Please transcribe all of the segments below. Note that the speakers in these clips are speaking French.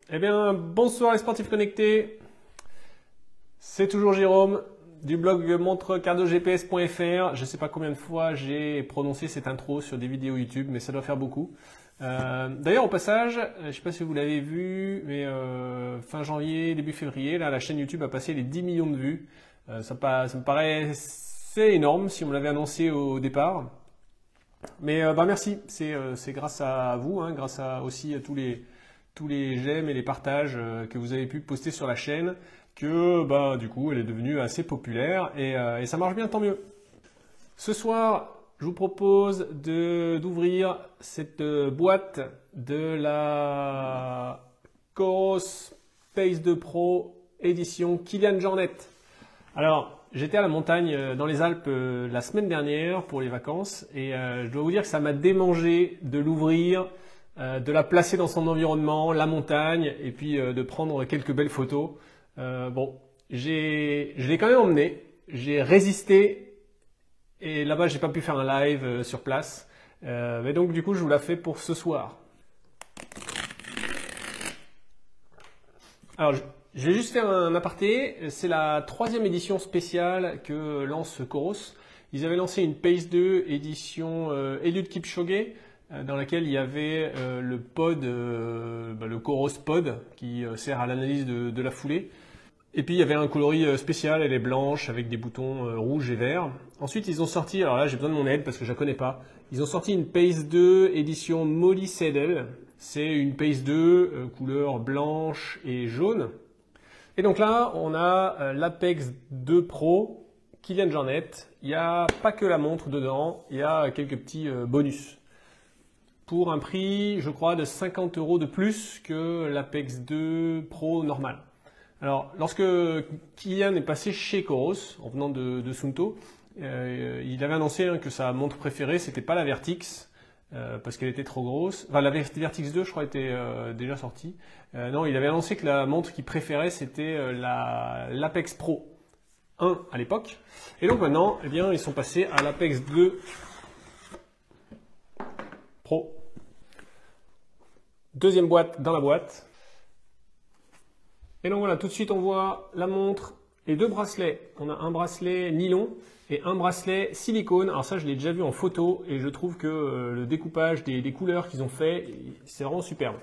Eh bien, bonsoir les sportifs connectés. C'est toujours Jérôme du blog montrecardogps.fr. Je ne sais pas combien de fois j'ai prononcé cette intro sur des vidéos YouTube, mais ça doit faire beaucoup. D'ailleurs, au passage, je ne sais pas si vous l'avez vu, mais fin janvier, début février, là, la chaîne YouTube a passé les 10 millions de vues. Ça me paraît assez énorme si on me l'avait annoncé au départ. Mais merci, c'est grâce à vous, hein, grâce aussi à tous les j'aime et les partages que vous avez pu poster sur la chaîne, que du coup elle est devenue assez populaire et ça marche bien, tant mieux. Ce soir, je vous propose d'ouvrir cette boîte de la Coros Pace 2 Pro édition Kilian Jornet. Alors, j'étais à la montagne dans les Alpes la semaine dernière pour les vacances et je dois vous dire que ça m'a démangé de l'ouvrir, de la placer dans son environnement, la montagne, et puis de prendre quelques belles photos. Je l'ai quand même emmené, j'ai résisté et là-bas j'ai pas pu faire un live sur place. Mais donc du coup je vous la fais pour ce soir. Alors je vais juste faire un aparté, c'est la 3e édition spéciale que lance Coros. Ils avaient lancé une Pace 2 édition Eliud Kipchoge, dans laquelle il y avait le pod, le Coros Pod, qui sert à l'analyse de la foulée. Et puis il y avait un coloris spécial, elle est blanche avec des boutons rouges et verts. Ensuite ils ont sorti, alors là j'ai besoin de mon aide parce que je la connais pas, ils ont sorti une Pace 2 édition Molly Saddle. C'est une Pace 2 couleur blanche et jaune. Et donc là, on a l'Apex 2 Pro Kilian Jornet. Il n'y a pas que la montre dedans, il y a quelques petits bonus. Pour un prix, je crois, de 50 € de plus que l'Apex 2 Pro normal. Alors, lorsque Kilian est passé chez Coros, en venant de Suunto, il avait annoncé que sa montre préférée, c'était pas la Vertix, parce qu'elle était trop grosse. Enfin, la Vertix 2, je crois, était déjà sortie. Non, il avait annoncé que la montre qu'il préférait, c'était l'Apex Pro 1 à l'époque. Et donc maintenant, eh bien, ils sont passés à l'Apex 2 Pro. Deuxième boîte dans la boîte. Et donc voilà, tout de suite, on voit la montre et deux bracelets. On a un bracelet nylon et un bracelet silicone. Alors ça, je l'ai déjà vu en photo et je trouve que le découpage des couleurs qu'ils ont fait, c'est vraiment superbe.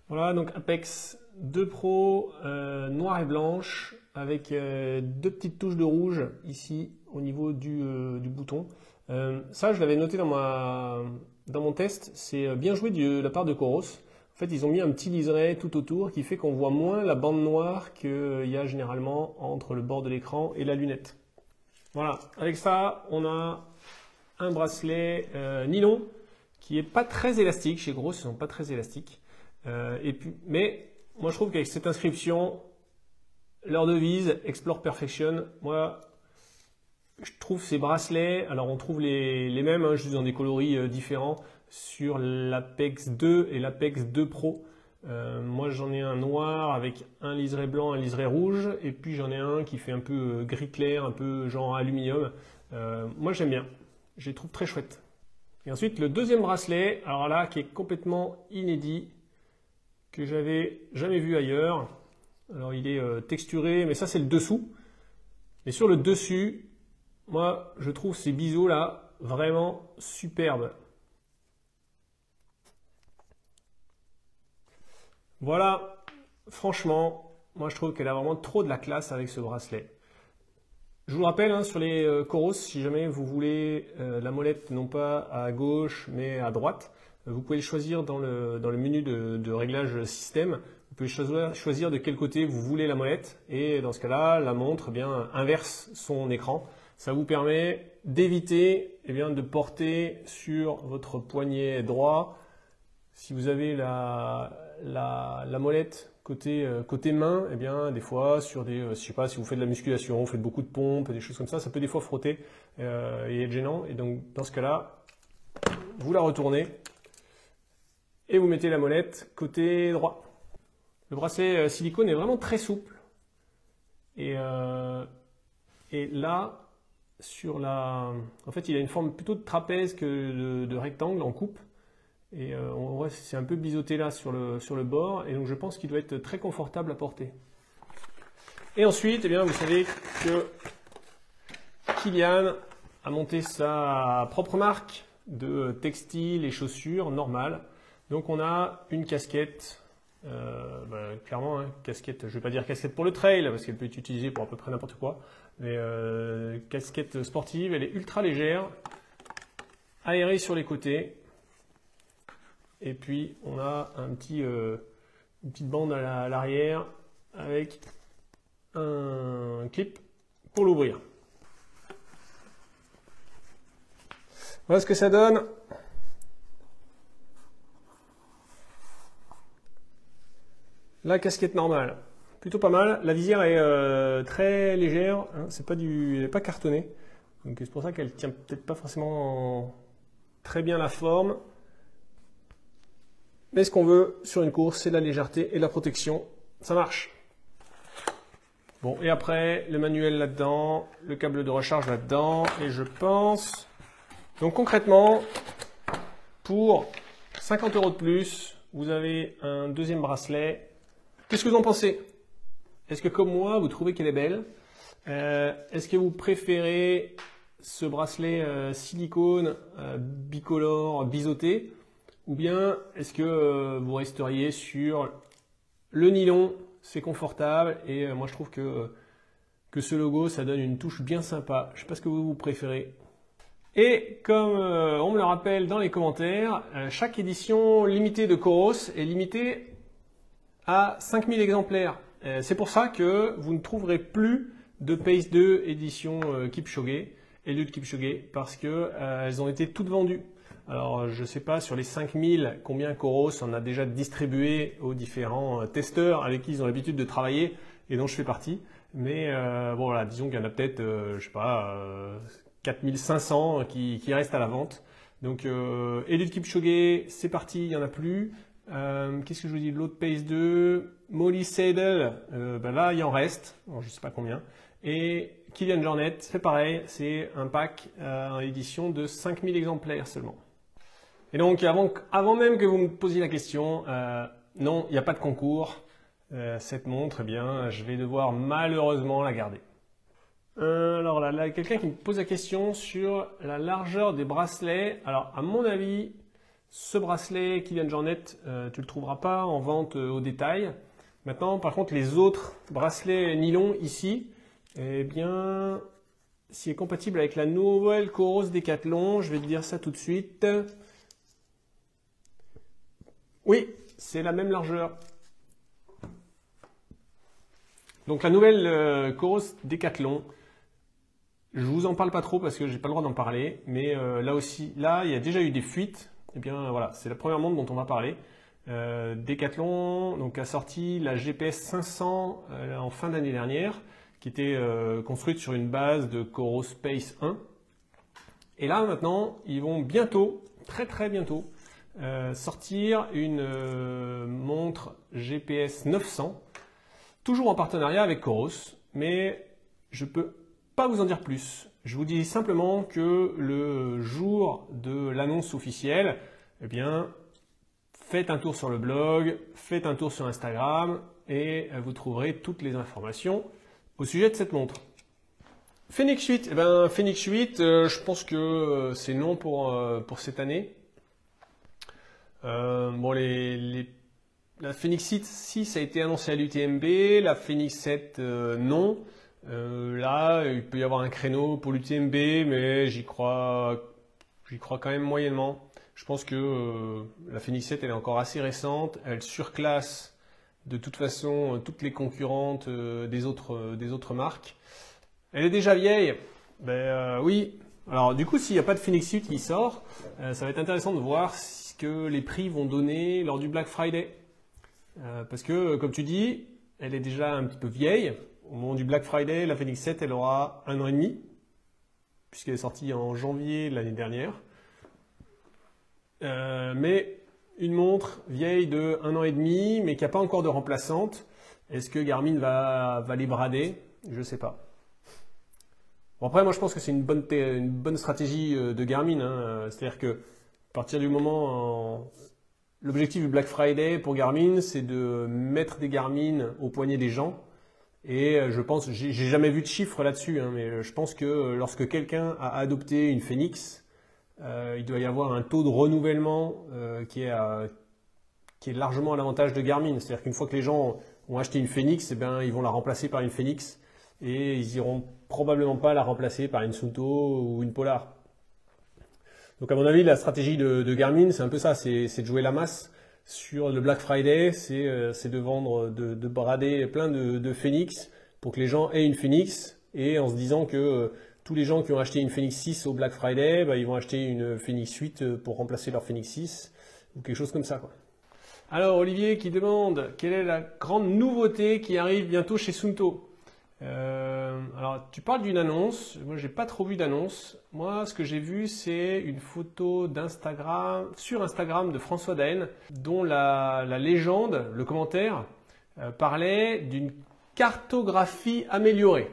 Voilà, donc Apex 2 Pro noir et blanche avec deux petites touches de rouge ici au niveau du bouton. Ça, je l'avais noté dans mon test. C'est bien joué de la part de Coros. En fait, ils ont mis un petit liseré tout autour qui fait qu'on voit moins la bande noire qu'il y a généralement entre le bord de l'écran et la lunette. Voilà, avec ça, on a un bracelet nylon qui est pas très élastique. Chez Coros, ils sont pas très élastiques. Mais moi, je trouve qu'avec cette inscription, leur devise Explore Perfection, moi, je trouve ces bracelets, alors on trouve les mêmes, hein, juste dans des coloris différents, sur l'Apex 2 et l'Apex 2 Pro. Moi j'en ai un noir avec un liseré blanc, un liseré rouge, et puis j'en ai un qui fait un peu gris clair, un peu genre aluminium. Moi j'aime bien, je les trouve très chouettes. Et ensuite le deuxième bracelet, alors là qui est complètement inédit, que j'avais jamais vu ailleurs. Alors il est texturé, mais ça c'est le dessous. Et sur le dessus, moi je trouve ces biseaux là vraiment superbes. Voilà, franchement, moi je trouve qu'elle a vraiment trop de la classe avec ce bracelet. Je vous le rappelle, hein, sur les Coros, si jamais vous voulez la molette non pas à gauche mais à droite, vous pouvez le choisir dans le menu de réglage système. Vous pouvez choisir de quel côté vous voulez la molette et dans ce cas-là, la montre inverse son écran. Ça vous permet d'éviter de porter sur votre poignet droit. Si vous avez la molette côté main, des fois sur je sais pas, si vous faites de la musculation, vous faites beaucoup de pompes, des choses comme ça peut des fois frotter et être gênant. Et donc dans ce cas-là, vous la retournez et vous mettez la molette côté droit. Le bracelet silicone est vraiment très souple. Et là, en fait, il a une forme plutôt de trapèze que de rectangle en coupe. Et on voit c'est un peu biseauté là sur le bord. Et donc je pense qu'il doit être très confortable à porter. Et ensuite, eh bien, vous savez que Kilian a monté sa propre marque de textiles et chaussures normales. Donc on a une casquette, clairement, hein, casquette, je ne vais pas dire casquette pour le trail, parce qu'elle peut être utilisée pour à peu près n'importe quoi, mais casquette sportive, elle est ultra légère, aérée sur les côtés, et puis on a une petite bande à l'arrière avec un clip pour l'ouvrir. Voilà ce que ça donne. La casquette normale, plutôt pas mal. La visière est très légère, hein, elle n'est pas cartonnée. Donc c'est pour ça qu'elle tient peut-être pas forcément très bien la forme. Mais ce qu'on veut sur une course, c'est la légèreté et la protection. Ça marche. Bon, et après, le manuel là-dedans, le câble de recharge là-dedans, et je pense... Donc concrètement, pour 50 € de plus, vous avez un deuxième bracelet. Qu'est-ce que vous en pensez? Est-ce que comme moi, vous trouvez qu'elle est belle? Est-ce que vous préférez ce bracelet silicone bicolore, biseauté? Ou bien est-ce que vous resteriez sur le nylon? C'est confortable et moi je trouve que ce logo, ça donne une touche bien sympa. Je ne sais pas ce que vous préférez. Et comme on me le rappelle dans les commentaires, chaque édition limitée de Coros est limitée à 5000 exemplaires. C'est pour ça que vous ne trouverez plus de Pace 2 édition Kipchoge, Eliud Kipchoge, parce que elles ont été toutes vendues. Alors je ne sais pas sur les 5000 combien Coros en a déjà distribué aux différents testeurs avec qui ils ont l'habitude de travailler et dont je fais partie. Mais bon voilà, disons qu'il y en a peut-être, je sais pas, 4500 qui restent à la vente. Donc Eliud Kipchoge, c'est parti, il n'y en a plus. Qu'est-ce que je vous dis? L'autre Pace 2, Molly Seidel, là il en reste, bon, je ne sais pas combien. Et Kilian Jornet, c'est pareil, c'est un pack en édition de 5000 exemplaires seulement. Et donc avant même que vous me posiez la question, non, il n'y a pas de concours. Cette montre, eh bien, je vais devoir malheureusement la garder. Alors là, quelqu'un qui me pose la question sur la largeur des bracelets. Alors à mon avis, ce bracelet Kilian Jornet, tu le trouveras pas en vente au détail. Maintenant, par contre, les autres bracelets nylon ici, eh bien, s'il est compatible avec la nouvelle Coros Decathlon, je vais te dire ça tout de suite. Oui, c'est la même largeur. Donc la nouvelle Coros Decathlon, je vous en parle pas trop parce que j'ai pas le droit d'en parler, mais là aussi, là il y a déjà eu des fuites. Et bien voilà, c'est la première montre dont on va parler. Decathlon donc a sorti la GPS 500 en fin d'année dernière, qui était construite sur une base de Coros Pace 1. Et là maintenant, ils vont bientôt, très bientôt, sortir une montre GPS 900, toujours en partenariat avec Coros, mais je peux pas vous en dire plus. Je vous dis simplement que le jour de l'annonce officielle, eh bien, faites un tour sur le blog, faites un tour sur Instagram et vous trouverez toutes les informations au sujet de cette montre. Fenix 8, eh ben, Fenix 8, je pense que c'est non pour cette année. Bon, la Fenix 6 a été annoncée à l'UTMB, la Fenix 7 non. Là, il peut y avoir un créneau pour l'UTMB, mais j'y crois quand même moyennement. Je pense que la Fenix 7 elle est encore assez récente, elle surclasse de toute façon toutes les concurrentes des autres marques. Elle est déjà vieille, oui. Alors du coup, s'il n'y a pas de Fenix 8 qui sort, ça va être intéressant de voir ce que les prix vont donner lors du Black Friday. Parce que, comme tu dis, elle est déjà un petit peu vieille. Au moment du Black Friday, la Fenix 7, elle aura 1 an et demi, puisqu'elle est sortie en janvier de l'année dernière. Mais une montre vieille de 1 an et demi, mais qui n'a pas encore de remplaçante, est-ce que Garmin va les brader? Je ne sais pas. Bon, après, moi je pense que c'est une bonne stratégie de Garmin, hein. C'est-à-dire que partir du moment... L'objectif du Black Friday pour Garmin, c'est de mettre des Garmin au poignet des gens. Et je pense, j'ai jamais vu de chiffres là-dessus, hein, mais je pense que lorsque quelqu'un a adopté une Fenix, il doit y avoir un taux de renouvellement qui est largement à l'avantage de Garmin. C'est-à-dire qu'une fois que les gens ont acheté une Fenix, eh bien, ils vont la remplacer par une Fenix et ils iront probablement pas la remplacer par une Suunto ou une Polar. Donc à mon avis, la stratégie de Garmin, c'est un peu ça, c'est de jouer la masse. Sur le Black Friday, c'est de vendre, de brader plein de Fenix pour que les gens aient une Fenix et en se disant que tous les gens qui ont acheté une Fenix 6 au Black Friday, bah, ils vont acheter une Fenix 8 pour remplacer leur Fenix 6 ou quelque chose comme ça, quoi. Alors Olivier qui demande quelle est la grande nouveauté qui arrive bientôt chez Suunto. Alors tu parles d'une annonce, moi j'ai pas trop vu d'annonce. Moi ce que j'ai vu c'est une photo d'Instagram, sur Instagram de François Daen, dont la légende, le commentaire, parlait d'une cartographie améliorée.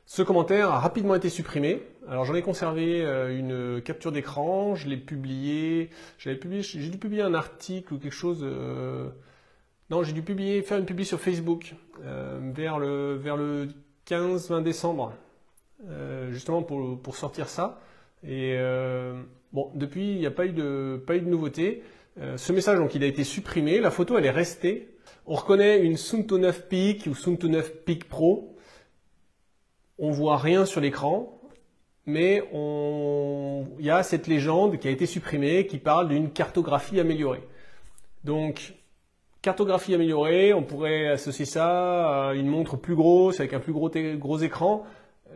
Ce commentaire a rapidement été supprimé. Alors j'en ai conservé une capture d'écran, je l'ai publié, j'ai dû publier un article ou quelque chose. Non, j'ai dû faire une publi sur Facebook vers le 15-20 décembre, justement pour sortir ça. Et bon, depuis, il n'y a pas eu de nouveauté. Ce message, donc, il a été supprimé. La photo, elle est restée. On reconnaît une Suunto 9 Peak ou Suunto 9 Peak Pro. On voit rien sur l'écran, mais il y a cette légende qui a été supprimée qui parle d'une cartographie améliorée. Donc, cartographie améliorée, on pourrait associer ça à une montre plus grosse, avec un plus gros écran.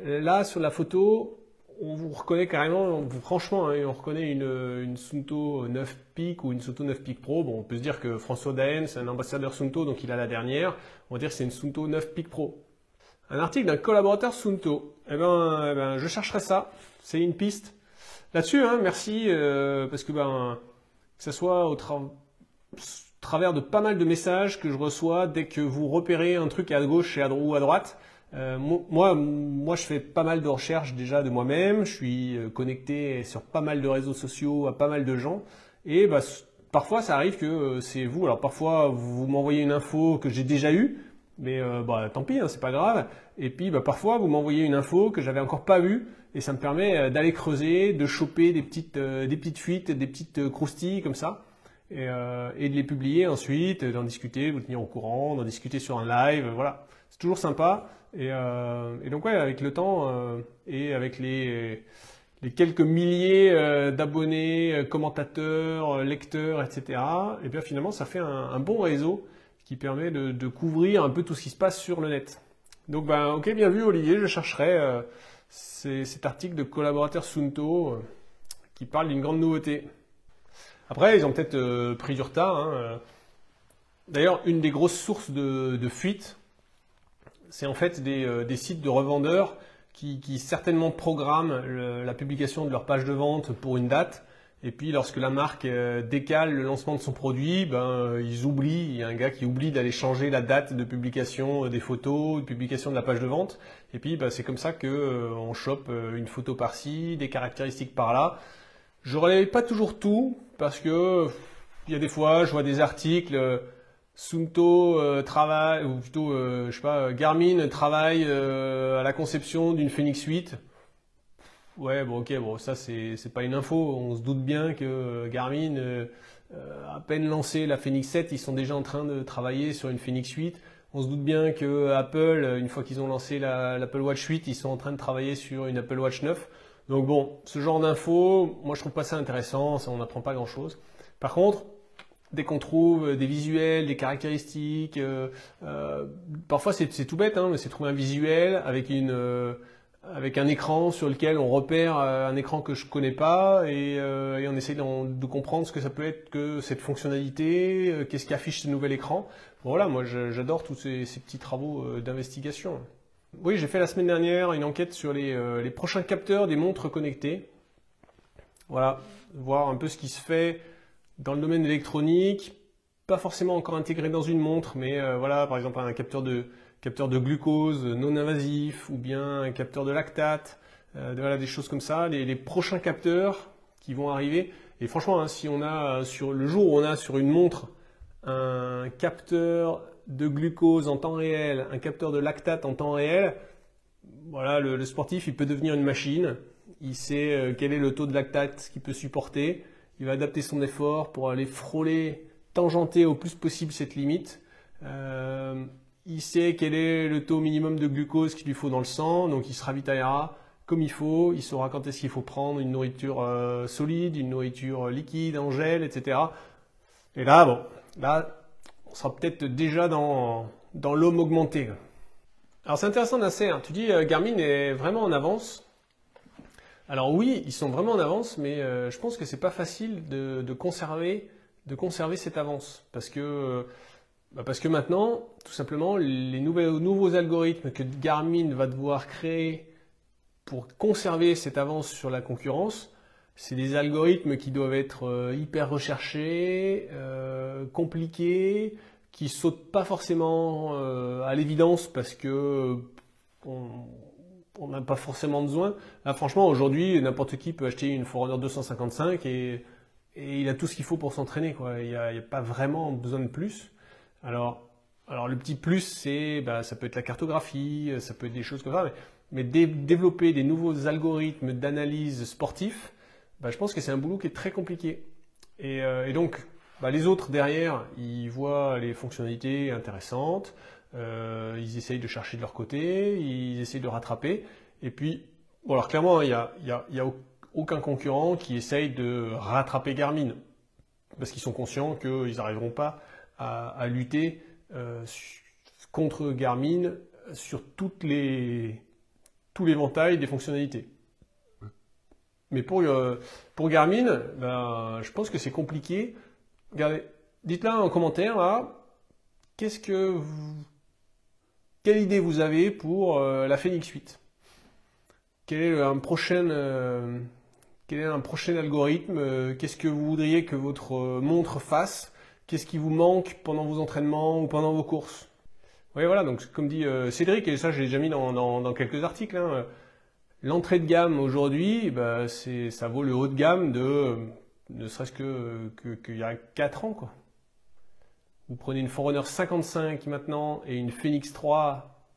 Là, sur la photo, on vous reconnaît carrément, franchement, hein, on reconnaît une Suunto 9 Peak ou une Suunto 9 Peak Pro. Bon, on peut se dire que François Daen, c'est un ambassadeur Suunto, donc il a la dernière. On va dire que c'est une Suunto 9 Peak Pro. Un article d'un collaborateur Suunto. Eh ben, je chercherai ça. C'est une piste. Là-dessus, hein, merci, parce que que ce soit au travers de pas mal de messages que je reçois dès que vous repérez un truc à gauche ou à droite. Moi, je fais pas mal de recherches déjà de moi-même. Je suis connecté sur pas mal de réseaux sociaux à pas mal de gens. Et bah, parfois, ça arrive que c'est vous. Alors parfois, vous m'envoyez une info que j'ai déjà eue, mais bah, tant pis, hein, c'est pas grave. Et puis bah, parfois, vous m'envoyez une info que j'avais encore pas vue. Et ça me permet d'aller creuser, de choper des petites fuites, des petites croustilles comme ça. Et de les publier ensuite, d'en discuter, vous tenir au courant, d'en discuter sur un live, voilà. C'est toujours sympa. Et donc ouais, avec le temps et avec les quelques milliers d'abonnés, commentateurs, lecteurs, etc., et bien finalement ça fait un bon réseau qui permet de couvrir un peu tout ce qui se passe sur le net. Donc ben ok, bien vu Olivier, je chercherai cet article de collaborateur Suunto qui parle d'une grande nouveauté. Après, ils ont peut-être pris du retard, hein. D'ailleurs, une des grosses sources de fuite, c'est en fait des sites de revendeurs qui certainement programment la publication de leur page de vente pour une date. Et puis, lorsque la marque décale le lancement de son produit, ben, ils oublient, il y a un gars qui oublie d'aller changer la date de publication des photos, de publication de la page de vente. Et puis, ben, c'est comme ça qu'on chope une photo par-ci, des caractéristiques par-là. Je relaye pas toujours tout parce que il y a des fois, je vois des articles Suunto travaille, ou plutôt, je sais pas, Garmin travaille à la conception d'une Fenix 8. Ouais, bon, ok, bon, ça c'est pas une info. On se doute bien que Garmin, à peine lancé la Fenix 7, ils sont déjà en train de travailler sur une Fenix 8. On se doute bien que Apple, une fois qu'ils ont lancé l'Apple Watch 8, ils sont en train de travailler sur une Apple Watch 9. Donc bon, ce genre d'infos, moi je trouve pas ça intéressant, ça on n'apprend pas grand-chose. Par contre, dès qu'on trouve des visuels, des caractéristiques, parfois c'est tout bête, hein, mais c'est trouver un visuel avec un écran sur lequel on repère un écran que je connais pas et on essaie de comprendre ce que ça peut être que cette fonctionnalité, qu'est-ce qu'affiche ce nouvel écran. Bon, voilà, moi j'adore tous ces petits travaux d'investigation. Oui, j'ai fait la semaine dernière une enquête sur les prochains capteurs des montres connectées. Voilà, voir un peu ce qui se fait dans le domaine électronique, pas forcément encore intégré dans une montre, mais voilà, par exemple un capteur de glucose non invasif ou bien un capteur de lactate, voilà, des choses comme ça. Les prochains capteurs qui vont arriver. Et franchement, hein, si on a le jour où on a sur une montre un capteur de glucose en temps réel, un capteur de lactate en temps réel, voilà, le sportif, il peut devenir une machine. Il sait quel est le taux de lactate qu'il peut supporter. Il va adapter son effort pour aller frôler, tangenter au plus possible cette limite. Il sait quel est le taux minimum de glucose qu'il lui faut dans le sang, donc il se ravitaillera comme il faut. Il saura quand est-ce qu'il faut prendre une nourriture solide, une nourriture liquide, en gel, etc. Et là, bon, là, on sera peut-être déjà dans l'homme augmenté. Alors c'est intéressant Nasser, tu dis Garmin est vraiment en avance. Alors oui, ils sont vraiment en avance, mais je pense que c'est pas facile de conserver cette avance. Parce que maintenant, tout simplement, les nouveaux algorithmes que Garmin va devoir créer pour conserver cette avance sur la concurrence, c'est des algorithmes qui doivent être hyper recherchés, compliqués, qui sautent pas forcément à l'évidence parce que on n'a pas forcément besoin. Là, franchement, aujourd'hui, n'importe qui peut acheter une Forerunner 255 et il a tout ce qu'il faut pour s'entraîner, quoi. Il n'y a pas vraiment besoin de plus. Alors le petit plus, c'est, ça peut être la cartographie, ça peut être des choses comme ça, mais développer des nouveaux algorithmes d'analyse sportifs, je pense que c'est un boulot qui est très compliqué. Et donc, les autres derrière, ils voient les fonctionnalités intéressantes, ils essayent de chercher de leur côté, ils essayent de rattraper. Et puis, bon, alors clairement, il y a aucun concurrent qui essaye de rattraper Garmin, parce qu'ils sont conscients qu'ils n'arriveront pas à lutter contre Garmin sur tout l'éventail des fonctionnalités. Mais pour Garmin, je pense que c'est compliqué. Regardez, dites-là en commentaire, là, quelle idée vous avez pour la Fenix 8? Quel est un prochain algorithme? Qu'est-ce que vous voudriez que votre montre fasse? Qu'est-ce qui vous manque pendant vos entraînements ou pendant vos courses? Oui, voilà, donc comme dit Cédric, et ça je l'ai déjà mis dans quelques articles, hein, l'entrée de gamme aujourd'hui, ça vaut le haut de gamme ne serait-ce qu'il y a 4 ans, quoi. Vous prenez une Forerunner 55 maintenant et une Fenix 3,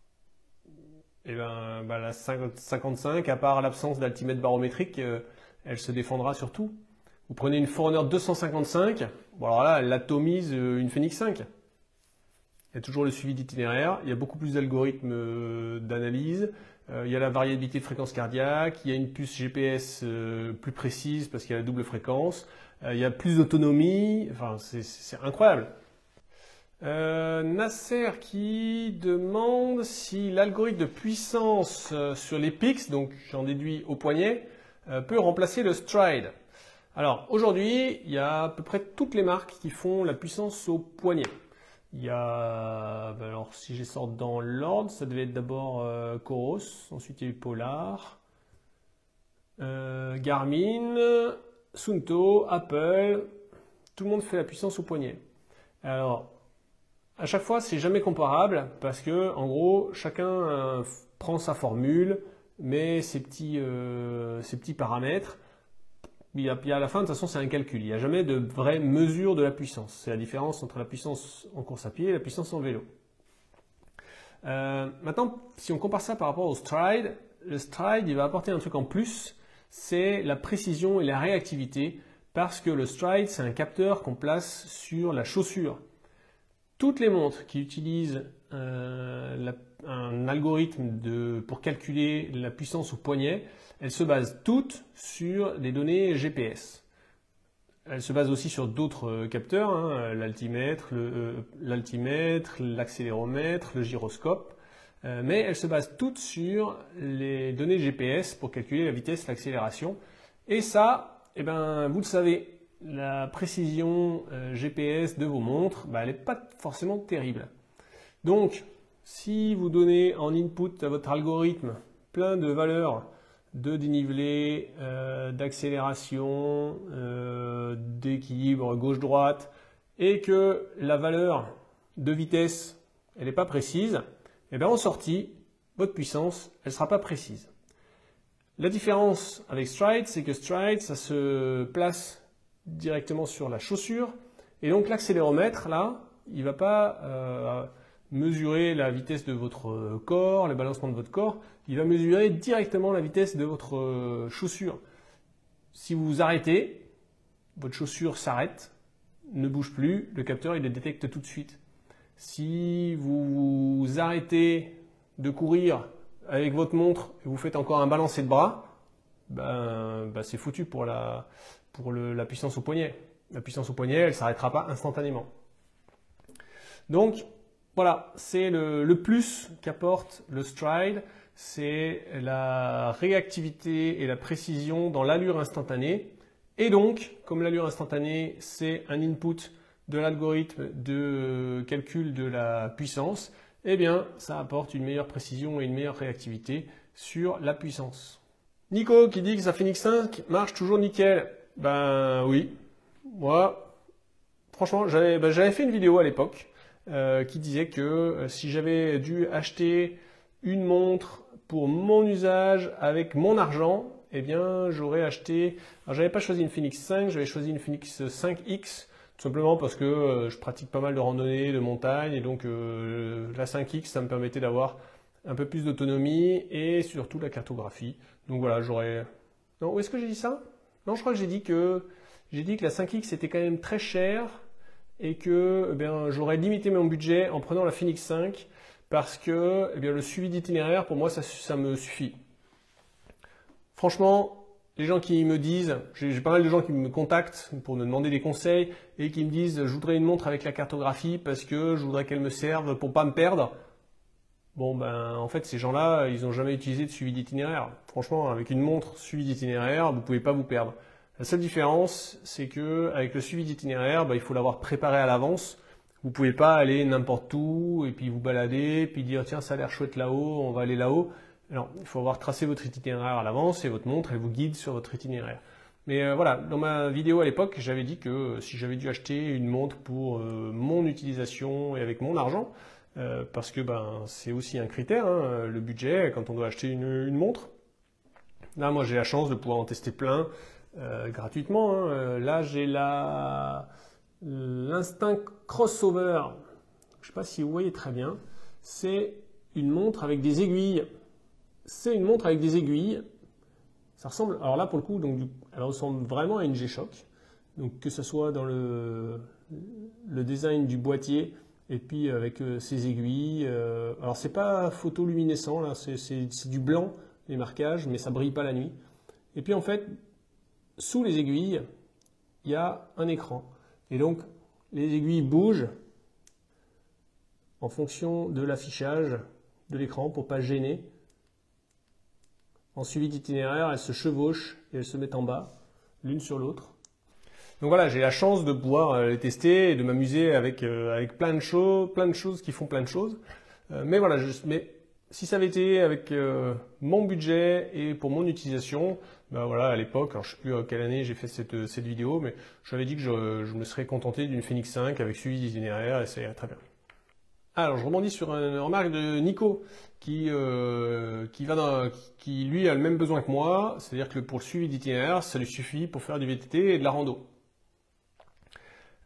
et la 55, à part l'absence d'altimètre barométrique, elle se défendra sur tout. Vous prenez une Forerunner 255, bon alors là, elle atomise une Fenix 5. Il y a toujours le suivi d'itinéraire, il y a beaucoup plus d'algorithmes d'analyse, il y a la variabilité de fréquence cardiaque, il y a une puce GPS plus précise parce qu'il y a la double fréquence, il y a plus d'autonomie, enfin c'est incroyable. Nasser qui demande si l'algorithme de puissance sur les Pix, donc j'en déduis au poignet, peut remplacer le Stride. Alors aujourd'hui, il y a à peu près toutes les marques qui font la puissance au poignet. Il y a, alors si je les sors dans l'ordre, ça devait être d'abord Coros, ensuite il y a eu Polar, Garmin, Suunto, Apple, tout le monde fait la puissance au poignet. Alors, à chaque fois, c'est jamais comparable parce que, en gros, chacun prend sa formule, met ses petits paramètres. Puis à la fin, de toute façon, c'est un calcul. Il n'y a jamais de vraie mesure de la puissance. C'est la différence entre la puissance en course à pied et la puissance en vélo. Maintenant, si on compare ça par rapport au Stride, le Stride, il va apporter un truc en plus, c'est la précision et la réactivité, parce que le Stride, c'est un capteur qu'on place sur la chaussure. Toutes les montres qui utilisent un algorithme pour calculer la puissance au poignet, elles se basent toutes sur des données GPS. Elles se basent aussi sur d'autres capteurs, hein, l'altimètre, l'accéléromètre, le gyroscope, mais elles se basent toutes sur les données GPS pour calculer la vitesse, l'accélération. Et ça, vous le savez, la précision GPS de vos montres, elle n'est pas forcément terrible. Donc, si vous donnez en input à votre algorithme plein de valeurs de dénivelé, d'accélération, d'équilibre gauche-droite, et que la valeur de vitesse, elle n'est pas précise, en sortie, votre puissance, elle ne sera pas précise. La différence avec Stride, c'est que Stride, ça se place directement sur la chaussure. Et donc l'accéléromètre, là, il ne va pas mesurer la vitesse de votre corps, le balancement de votre corps. Il va mesurer directement la vitesse de votre chaussure. Si vous vous arrêtez, votre chaussure s'arrête, ne bouge plus, le capteur il le détecte tout de suite. Si vous vous arrêtez de courir avec votre montre et vous faites encore un balancé de bras, c'est foutu pour la puissance au poignet. La puissance au poignet, elle ne s'arrêtera pas instantanément. Donc, voilà, c'est le plus qu'apporte le Stride, c'est la réactivité et la précision dans l'allure instantanée. Et donc, comme l'allure instantanée, c'est un input de l'algorithme de calcul de la puissance, eh bien, ça apporte une meilleure précision et une meilleure réactivité sur la puissance. Nico qui dit que sa Phoenix 5 marche toujours nickel. Ben oui, moi, franchement, j'avais fait une vidéo à l'époque qui disait que si j'avais dû acheter une montre pour mon usage avec mon argent, eh bien, j'aurais acheté. Alors, j'avais pas choisi une Phoenix 5, j'avais choisi une Phoenix 5X, tout simplement parce que je pratique pas mal de randonnée, de montagne, et donc la 5X, ça me permettait d'avoir un peu plus d'autonomie et surtout la cartographie. Donc voilà, j'aurais. Non, où est-ce que j'ai dit ça? Non, je crois que j'ai dit que la 5X était quand même très chère et que j'aurais limité mon budget en prenant la Phoenix 5 parce que le suivi d'itinéraire, pour moi, ça me suffit. Franchement, les gens qui me disent, j'ai pas mal de gens qui me contactent pour me demander des conseils et qui me disent je voudrais une montre avec la cartographie parce que je voudrais qu'elle me serve pour pas me perdre. Bon en fait ces gens-là, ils n'ont jamais utilisé de suivi d'itinéraire. Franchement, avec une montre suivi d'itinéraire, vous pouvez pas vous perdre. La seule différence, c'est que avec le suivi d'itinéraire, il faut l'avoir préparé à l'avance. Vous pouvez pas aller n'importe où et puis vous balader, puis dire tiens ça a l'air chouette là-haut, on va aller là-haut. Alors, il faut avoir tracé votre itinéraire à l'avance et votre montre, elle vous guide sur votre itinéraire. Mais voilà, dans ma vidéo à l'époque, j'avais dit que si j'avais dû acheter une montre pour mon utilisation et avec mon argent, parce que c'est aussi un critère, hein, le budget, quand on doit acheter une montre. Là, moi, j'ai la chance de pouvoir en tester plein gratuitement. Hein. Là, j'ai l'Instinct Crossover. Je ne sais pas si vous voyez très bien. C'est une montre avec des aiguilles. C'est une montre avec des aiguilles. Ça ressemble, alors là pour le coup, elle ressemble vraiment à une G-Shock. Donc que ce soit dans le design du boîtier et puis avec ses aiguilles. Alors c'est pas photoluminescent là, c'est du blanc les marquages, mais ça brille pas la nuit. Et puis en fait, sous les aiguilles, il y a un écran. Et donc les aiguilles bougent en fonction de l'affichage de l'écran pour pas gêner. En suivi d'itinéraire, elles se chevauchent et elles se mettent en bas, l'une sur l'autre. Donc voilà, j'ai la chance de pouvoir les tester et de m'amuser avec plein de choses qui font plein de choses. Mais voilà, mais si ça avait été avec mon budget et pour mon utilisation, voilà, à l'époque, alors je ne sais plus à quelle année j'ai fait cette vidéo, mais j'avais dit que je me serais contenté d'une Phoenix 5 avec suivi d'itinéraire et ça irait très bien. Alors, je rebondis sur une remarque de Nico qui lui a le même besoin que moi, c'est-à-dire que pour le suivi d'itinéraire, ça lui suffit pour faire du VTT et de la rando.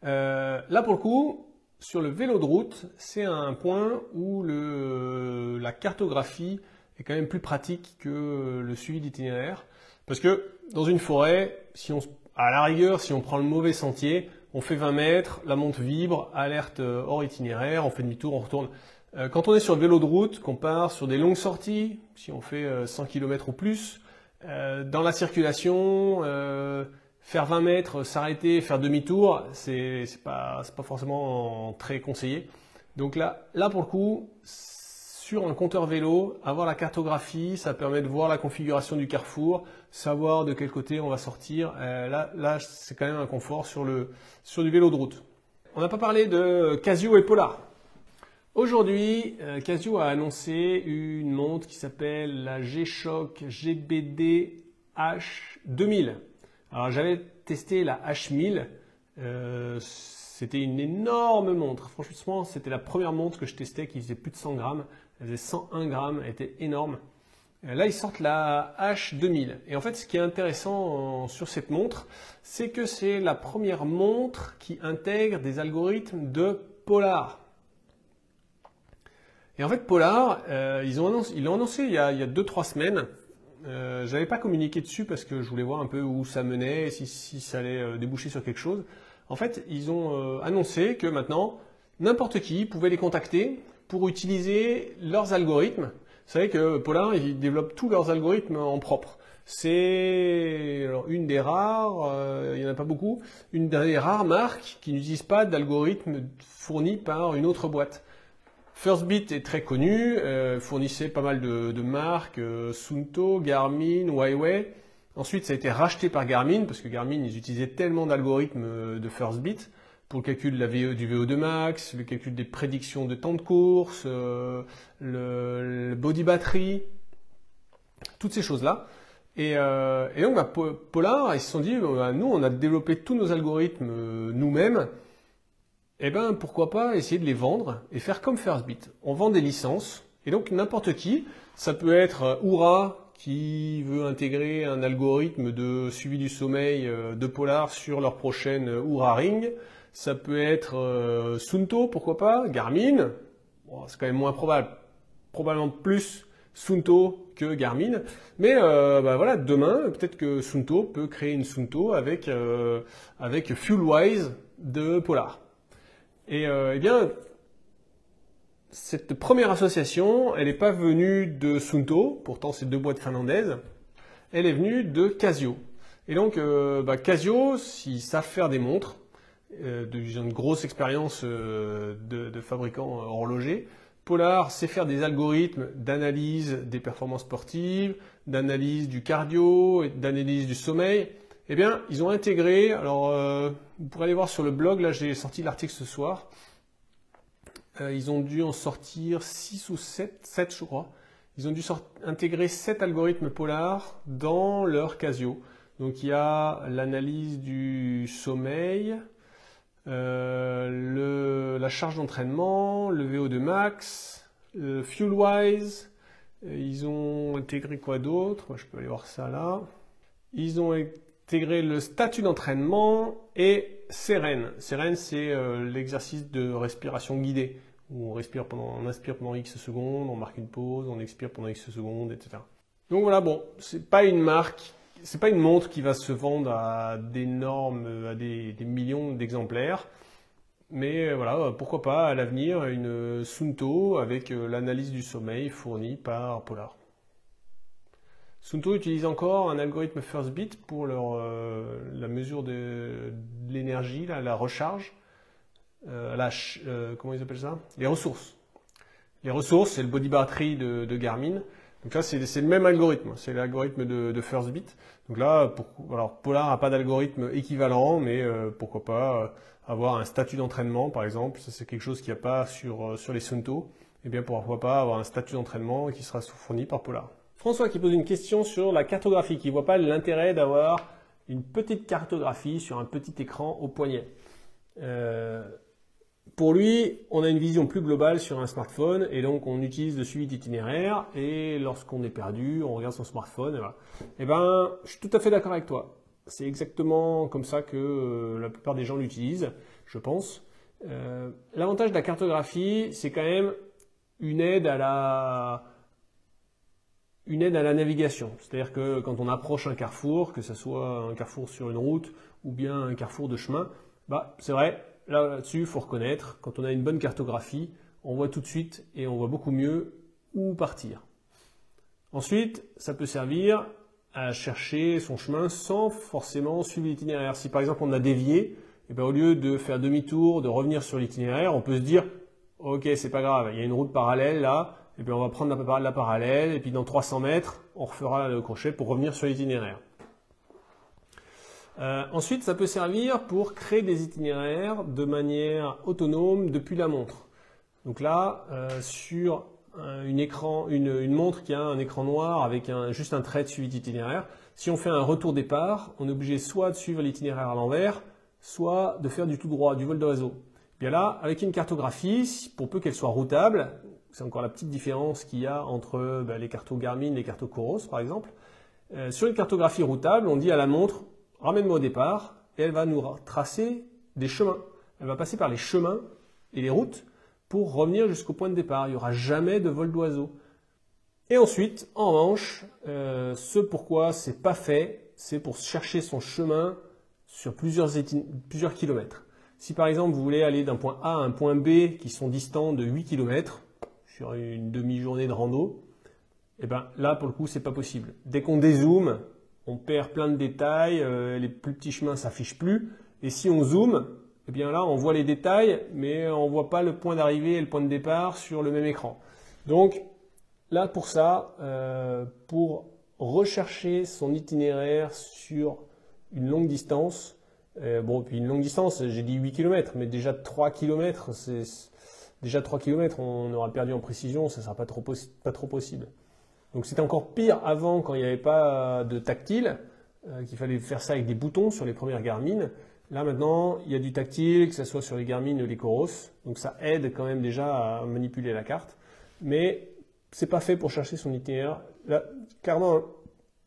Là, pour le coup, sur le vélo de route, c'est un point où la cartographie est quand même plus pratique que le suivi d'itinéraire. Parce que dans une forêt, à la rigueur, si on prend le mauvais sentier, on fait 20 mètres, la montre vibre, alerte hors itinéraire, on fait demi-tour, on retourne. Quand on est sur le vélo de route, qu'on part sur des longues sorties, si on fait 100 km ou plus, dans la circulation, faire 20 mètres, s'arrêter, faire demi-tour, c'est pas forcément très conseillé. Donc là pour le coup, sur un compteur vélo, avoir la cartographie, ça permet de voir la configuration du carrefour, savoir de quel côté on va sortir. Là c'est quand même un confort sur du vélo de route. On n'a pas parlé de Casio et Polar. Aujourd'hui, Casio a annoncé une montre qui s'appelle la G-Shock GBD H2000. Alors j'avais testé la H1000. C'était une énorme montre. Franchement, c'était la première montre que je testais qui faisait plus de 100 grammes. Elle faisait 101 grammes, elle était énorme. Là, ils sortent la H2000. Et en fait, ce qui est intéressant sur cette montre, c'est que c'est la première montre qui intègre des algorithmes de Polar. Et en fait, Polar, ils l'ont annoncé il y a 2-3 semaines. Je n'avais pas communiqué dessus parce que je voulais voir un peu où ça menait, si ça allait déboucher sur quelque chose. En fait, ils ont annoncé que maintenant, n'importe qui pouvait les contacter pour utiliser leurs algorithmes. Vous savez que Polar, ils développent tous leurs algorithmes en propre. C'est une des rares, il n'y en a pas beaucoup, une des rares marques qui n'utilisent pas d'algorithme fourni par une autre boîte. Firstbit est très connu, fournissait pas mal de marques, Suunto, Garmin, Huawei. Ensuite, ça a été racheté par Garmin, parce que Garmin, ils utilisaient tellement d'algorithmes de Firstbit pour le calcul de du VO2 max, le calcul des prédictions de temps de course, le body battery, toutes ces choses-là. Et donc, Polar, ils se sont dit, nous, on a développé tous nos algorithmes nous-mêmes. Eh bien, pourquoi pas essayer de les vendre et faire comme Firstbit. On vend des licences, et donc n'importe qui, ça peut être Oura qui veut intégrer un algorithme de suivi du sommeil de Polar sur leur prochaine Oura Ring, ça peut être Suunto, pourquoi pas, Garmin, bon, c'est quand même moins probable, probablement plus Suunto que Garmin, mais voilà, demain, peut-être que Suunto peut créer une Suunto avec FuelWise de Polar. Et eh bien, cette première association, elle n'est pas venue de Suunto, pourtant c'est 2 boîtes finlandaises, elle est venue de Casio. Et donc, Casio, s'ils savent faire des montres, ils ont une grosse expérience de fabricants horlogers. Polar sait faire des algorithmes d'analyse des performances sportives, d'analyse du cardio, d'analyse du sommeil. Eh bien, ils ont intégré, alors vous pourrez aller voir sur le blog, là j'ai sorti l'article ce soir, ils ont dû en sortir 6 ou 7 je crois. Ils ont dû intégrer 7 algorithmes Polar dans leur Casio. Donc il y a l'analyse du sommeil, la charge d'entraînement, le VO2 max, FuelWise, ils ont intégré quoi d'autre? Je peux aller voir ça là. Ils ont intégrer le statut d'entraînement et Seren. Seren, c'est l'exercice de respiration guidée, où on inspire pendant X secondes, on marque une pause, on expire pendant X secondes, etc. Donc voilà, bon, c'est pas une marque, c'est pas une montre qui va se vendre à des millions d'exemplaires, mais voilà, pourquoi pas à l'avenir une Suunto avec l'analyse du sommeil fournie par Polar. Suunto utilise encore un algorithme Firstbit pour la mesure de l'énergie, la recharge, comment ils appellent ça? Les ressources. Les ressources, c'est le body battery de Garmin. Donc là, c'est le même algorithme, c'est l'algorithme de Firstbit. Donc là, alors Polar n'a pas d'algorithme équivalent, mais pourquoi pas avoir un statut d'entraînement, par exemple. Ça, c'est quelque chose qu'il n'y a pas sur les Suunto. Eh bien, pourquoi pas avoir un statut d'entraînement qui sera fourni par Polar. François qui pose une question sur la cartographie, qui ne voit pas l'intérêt d'avoir une petite cartographie sur un petit écran au poignet. Pour lui, on a une vision plus globale sur un smartphone et donc on utilise le suivi d'itinéraire et lorsqu'on est perdu, on regarde son smartphone et voilà. Eh ben, je suis tout à fait d'accord avec toi. C'est exactement comme ça que la plupart des gens l'utilisent, je pense. L'avantage de la cartographie, c'est quand même une aide à la navigation. C'est-à-dire que quand on approche un carrefour, que ce soit un carrefour sur une route ou bien un carrefour de chemin, c'est vrai, là-dessus, il faut reconnaître, quand on a une bonne cartographie, on voit tout de suite et on voit beaucoup mieux où partir. Ensuite, ça peut servir à chercher son chemin sans forcément suivre l'itinéraire. Si par exemple on a dévié, et bien, au lieu de faire demi-tour, de revenir sur l'itinéraire, on peut se dire « Ok, c'est pas grave, il y a une route parallèle là, et puis on va prendre la parallèle, et puis dans 300 mètres, on refera le crochet pour revenir sur l'itinéraire. » Ensuite, ça peut servir pour créer des itinéraires de manière autonome depuis la montre. Donc là, sur une montre qui a un écran noir avec juste un trait de suivi d'itinéraire, si on fait un retour départ, on est obligé soit de suivre l'itinéraire à l'envers, soit de faire du tout droit, du vol d'oiseau. Bien là, avec une cartographie, pour peu qu'elle soit routable, c'est encore la petite différence qu'il y a entre les cartos Garmin et les cartos Coros par exemple. Sur une cartographie routable, on dit à la montre, ramène-moi au départ, et elle va nous tracer des chemins. Elle va passer par les chemins et les routes pour revenir jusqu'au point de départ. Il n'y aura jamais de vol d'oiseau. Et ensuite, en revanche, ce pourquoi c'est pas fait, c'est pour chercher son chemin sur plusieurs kilomètres. Si par exemple vous voulez aller d'un point A à un point B qui sont distants de 8 km sur une demi-journée de rando, et ben là pour le coup c'est pas possible. Dès qu'on dézoome, on perd plein de détails, les plus petits chemins s'affichent plus, et si on zoome, eh bien là on voit les détails, mais on voit pas le point d'arrivée et le point de départ sur le même écran. Donc là pour ça, pour rechercher son itinéraire sur une longue distance, puis une longue distance, j'ai dit 8 km, mais déjà 3 km, déjà 3 km, on aura perdu en précision, ça ne sera pas trop possible. Donc c'était encore pire avant quand il n'y avait pas de tactile, qu'il fallait faire ça avec des boutons sur les premières Garmin. Là maintenant, il y a du tactile, que ce soit sur les Garmin ou les Coros, donc ça aide quand même déjà à manipuler la carte, mais c'est pas fait pour chercher son itinéraire. Là, clairement,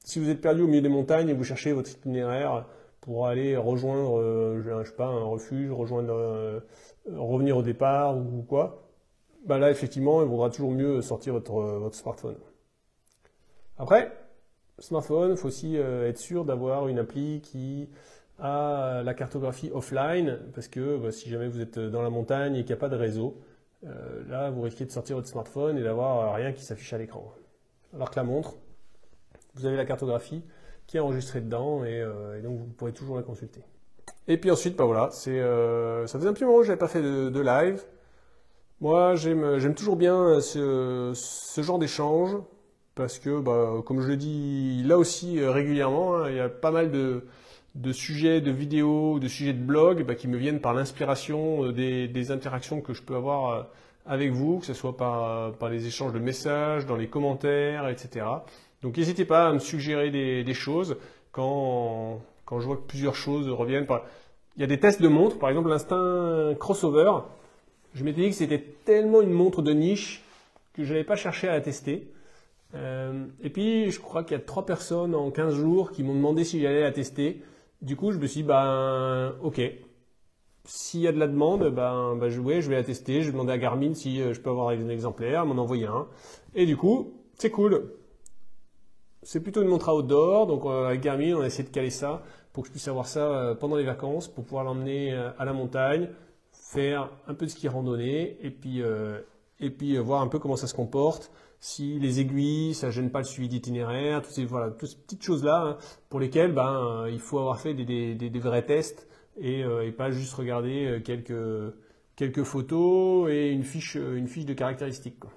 si vous êtes perdu au milieu des montagnes et vous cherchez votre itinéraire pour aller rejoindre, je sais pas, un refuge, revenir au départ ou quoi, bah là effectivement, il vaudra toujours mieux sortir votre smartphone. Après, smartphone, il faut aussi être sûr d'avoir une appli qui a la cartographie offline, parce que si jamais vous êtes dans la montagne et qu'il n'y a pas de réseau, là vous risquez de sortir votre smartphone et d'avoir rien qui s'affiche à l'écran. Alors que la montre, vous avez la cartographie qui est enregistrée dedans et donc vous pourrez toujours la consulter. Et puis ensuite, voilà, ça faisait un petit moment que je n'avais pas fait de live. Moi, j'aime toujours bien ce genre d'échange parce que, comme je le dis là aussi régulièrement, il y a pas mal de sujets de vidéos, de sujets de blog qui me viennent par l'inspiration des interactions que je peux avoir avec vous, que ce soit par les échanges de messages, dans les commentaires, etc. Donc n'hésitez pas à me suggérer des choses quand je vois que plusieurs choses reviennent. Il y a des tests de montres, par exemple l'Instinct Crossover. Je m'étais dit que c'était tellement une montre de niche que je n'avais pas cherché à la tester. Et puis je crois qu'il y a 3 personnes en 15 jours qui m'ont demandé si j'allais la tester. Du coup je me suis dit, ok, s'il y a de la demande, je vais la tester. Je vais demander à Garmin si je peux avoir un exemplaire, m'en envoyer un. Et du coup, c'est cool. C'est plutôt une montre à outdoor, donc avec Garmin, on a essayé de caler ça pour que je puisse avoir ça pendant les vacances, pour pouvoir l'emmener à la montagne, faire un peu de ski randonnée, et puis voir un peu comment ça se comporte, si les aiguilles, ça gêne pas le suivi d'itinéraire, toutes ces petites choses-là pour lesquelles il faut avoir fait des vrais tests et pas juste regarder quelques photos et une fiche de caractéristiques, quoi.